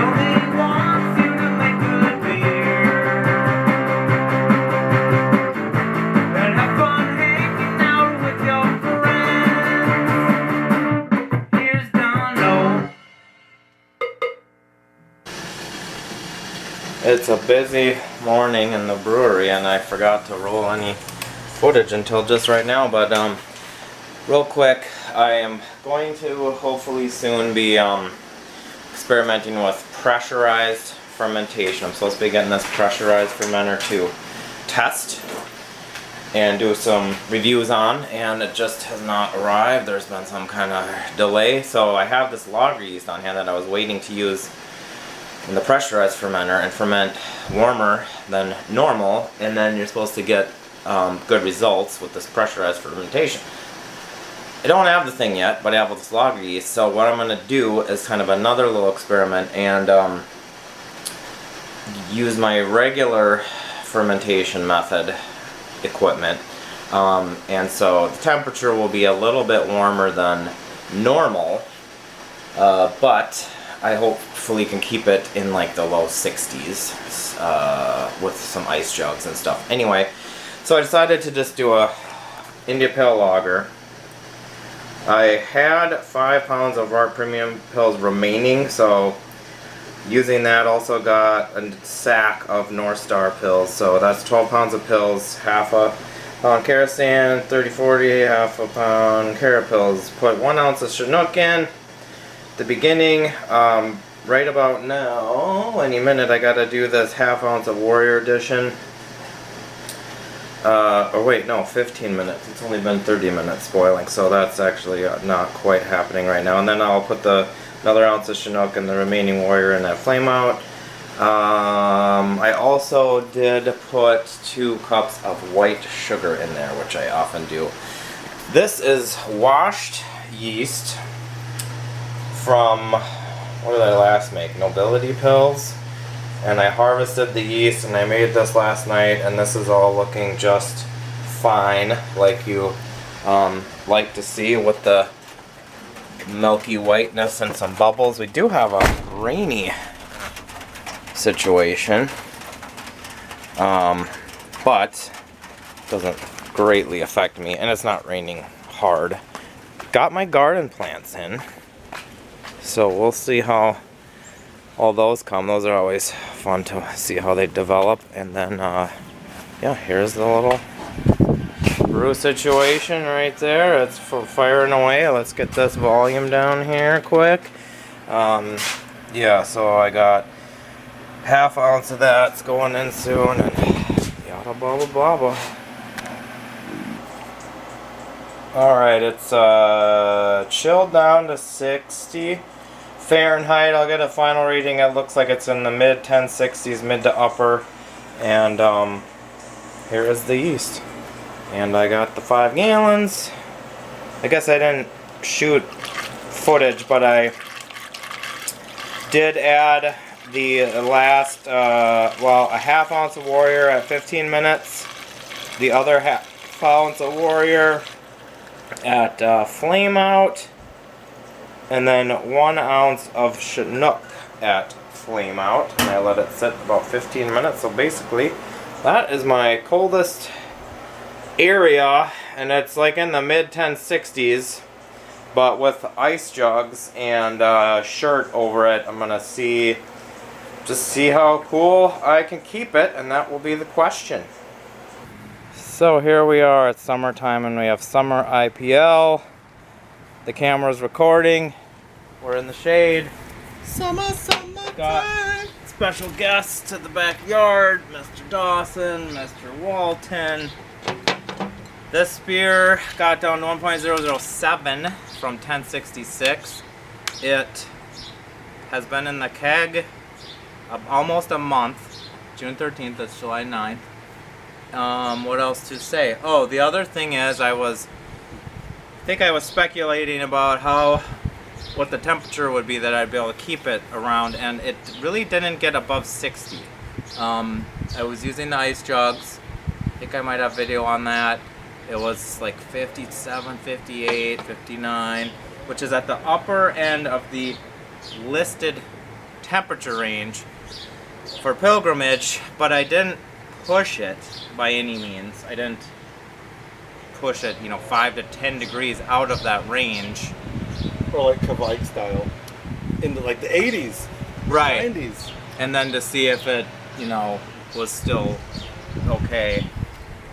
only wants you to make good beer and have fun hanging out with your friends. Here's Dono. It's a busy morning in the brewery, and I forgot to roll any footage until just right now, but real quick, I am going to hopefully soon be experimenting with pressurized fermentation. I'm supposed to be getting this pressurized fermenter to test and do some reviews on, and it just has not arrived. There's been some kind of delay, so I have this lager yeast on hand that I was waiting to use in the pressurized fermenter and ferment warmer than normal, and then you're supposed to get good results with this pressurized fermentation. I don't have the thing yet, but I have this lager yeast, so what I'm going to do is kind of another little experiment and use my regular fermentation method equipment, and so the temperature will be a little bit warmer than normal, but I hopefully can keep it in like the low 60s with some ice jugs and stuff. Anyway, so I decided to just do a India Pale Lager. I had 5 pounds of our premium pills remaining, so using that also got a sack of North Star pills. So that's 12 pounds of pills, half a pound Kerosene, 30-40, half a pound Cara pills. Put 1 ounce of Chinook in. At the beginning, right about now, any minute, I gotta do this half ounce of Warrior Edition. Or wait, no, 15 minutes. It's only been 30 minutes boiling, so that's actually not quite happening right now. And then I'll put another ounce of Chinook and the remaining Warrior in that flame out. I also did put 2 cups of white sugar in there, which I often do. This is washed yeast from, what did I last make? Nobility Pills. And I harvested the yeast and I made this last night, and this is all looking just fine, like you like to see, with the milky whiteness and some bubbles. We do have a rainy situation, but doesn't greatly affect me, and it's not raining hard. Got my garden plants in, so we'll see how all those come. Those are always fun to see how they develop. And then yeah, here's the little brew situation right there. It's firing away. Let's get this volume down here quick. Yeah, so I got half ounce of that's going in soon, and yada blah blah blah blah. Alright, it's chilled down to 60 Fahrenheit. I'll get a final reading. It looks like it's in the mid 1060s, mid to upper. And here is the yeast. And I got the 5 gallons. I guess I didn't shoot footage, but I did add the last, well, a half ounce of Warrior at 15 minutes. The other half ounce of Warrior at flame out. And then 1 ounce of Chinook at flame out, and I let it sit about 15 minutes. So basically, that is my coldest area, and it's like in the mid 1060s, but with ice jugs and shirt over it. I'm gonna just see how cool I can keep it, and that will be the question. So here we are, it's summertime, and we have summer IPL. The camera's recording. We're in the shade. Summertime. Got special guests to the backyard, Mr. Dawson, Mr. Walton. This beer got down to 1.007 from 1066. It has been in the keg almost a month. June 13th, that's July 9th. What else to say? Oh, the other thing is I think I was speculating about what the temperature would be that I'd be able to keep it around, and it really didn't get above 60. I was using the ice jugs. I think I might have video on that. It was like 57, 58, 59, which is at the upper end of the listed temperature range for pilgrimage, but I didn't push it by any means. I didn't push it, 5 to 10 degrees out of that range. Or like Kavike style. In the 80s. Right. 90s. And then to see if it, was still okay.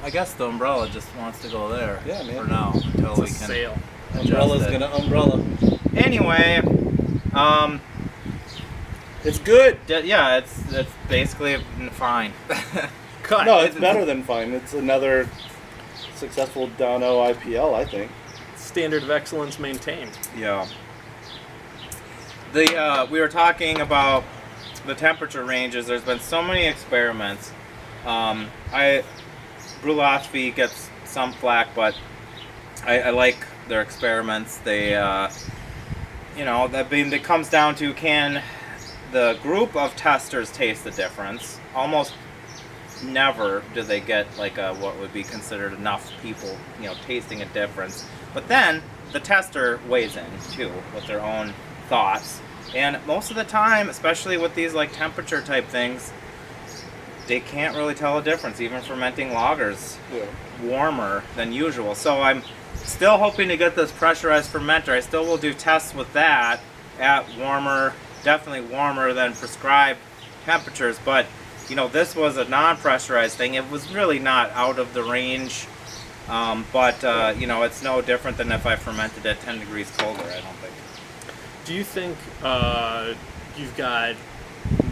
I guess the umbrella just wants to go there. Yeah, man. For now, until we can sail. Umbrella's gonna umbrella. Anyway, It's good. yeah, it's basically fine. Cut. No, it's better than fine. It's another successful Dono IPL, I think. Standard of excellence maintained. Yeah. We were talking about the temperature ranges. There's been so many experiments. Brulachvi gets some flack, but I like their experiments. They, it comes down to, can the group of testers taste the difference? Almost never do they get what would be considered enough people, tasting a difference. But then the tester weighs in too with their own thoughts, and most of the time, especially with these temperature type things, they can't really tell a difference, even fermenting lagers warmer than usual. So I'm still hoping to get this pressurized fermenter. I still will do tests with that at warmer, definitely warmer than prescribed temperatures, but this was a non-pressurized thing. It was really not out of the range, but it's no different than if I fermented at 10 degrees colder, I don't think. Do you think you've got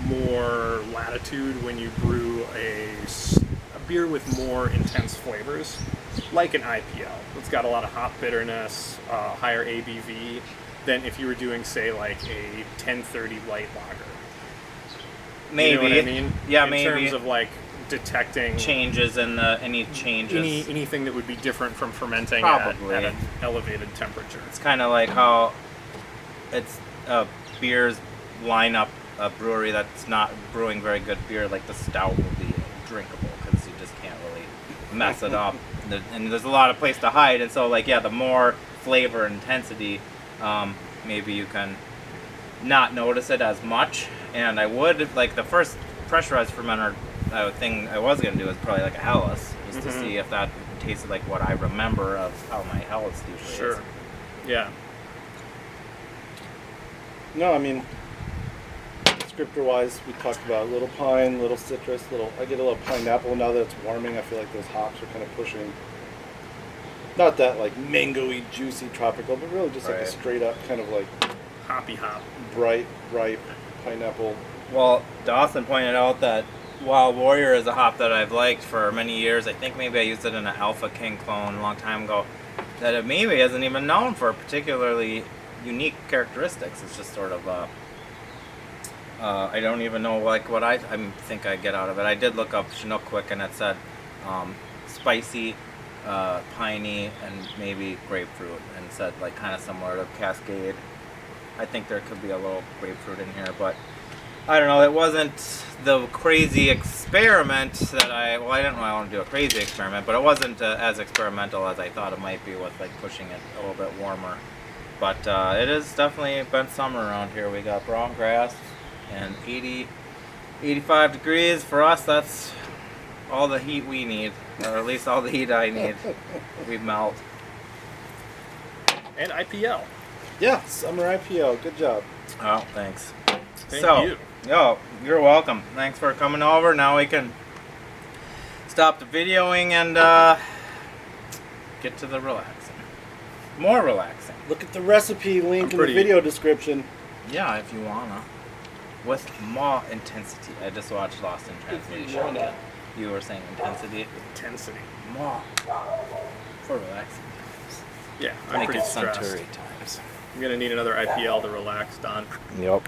more latitude when you brew a beer with more intense flavors, like an IPL? It's got a lot of hop bitterness, higher ABV, than if you were doing, say, like a 1030 light lager? Maybe. You know what I mean? Yeah, in maybe. In terms of detecting changes in any changes. Anything that would be different from fermenting at an elevated temperature. It's kind of like how it's beers line up a brewery that's not brewing very good beer, like the stout will be drinkable because you just can't really mess it up. And there's a lot of place to hide, and so the more flavor intensity, maybe you can not notice it as much. And I would, the first pressurized fermenter thing I was going to do is probably a Helles, just to see if that tasted like what I remember of how my Helles usually is. Sure. Yeah. No, I mean, descriptor-wise, we talked about a little pine, little citrus, I get a little pineapple now that it's warming. I feel like those hops are kind of pushing, not that mango-y, juicy, tropical, but really just a straight up kind of hoppy hop. Bright, ripe pineapple. Well, Dawson pointed out that Wild Warrior is a hop that I've liked for many years. I think maybe I used it in an Alpha King clone a long time ago. That it maybe isn't even known for particularly unique characteristics. It's just sort of I don't even know what I think I get out of it. I did look up Chinook quick, and it said spicy, piney, and maybe grapefruit, and said kind of similar to Cascade. I think there could be a little grapefruit in here, but I don't know. It wasn't the crazy experiment that I didn't really want to do a crazy experiment, but it wasn't as experimental as I thought it might be with pushing it a little bit warmer. But it has definitely been summer around here. We got brown grass and 85 degrees. For us, that's all the heat we need, or at least all the heat I need. We melt. And IPL. Yeah, summer IPL. Good job. Oh, thanks. Thank you. Yo, you're welcome. Thanks for coming over. Now we can stop the videoing and get to the relaxing. More relaxing. Look at the recipe link in the video description. Yeah, if you wanna. With more intensity. I just watched Lost in Translation. You were saying intensity? Intensity. More. For relaxing. Yeah, I'm Make pretty it stressed. Suntory times. I'm going to need another IPL to relax, Don. Yep.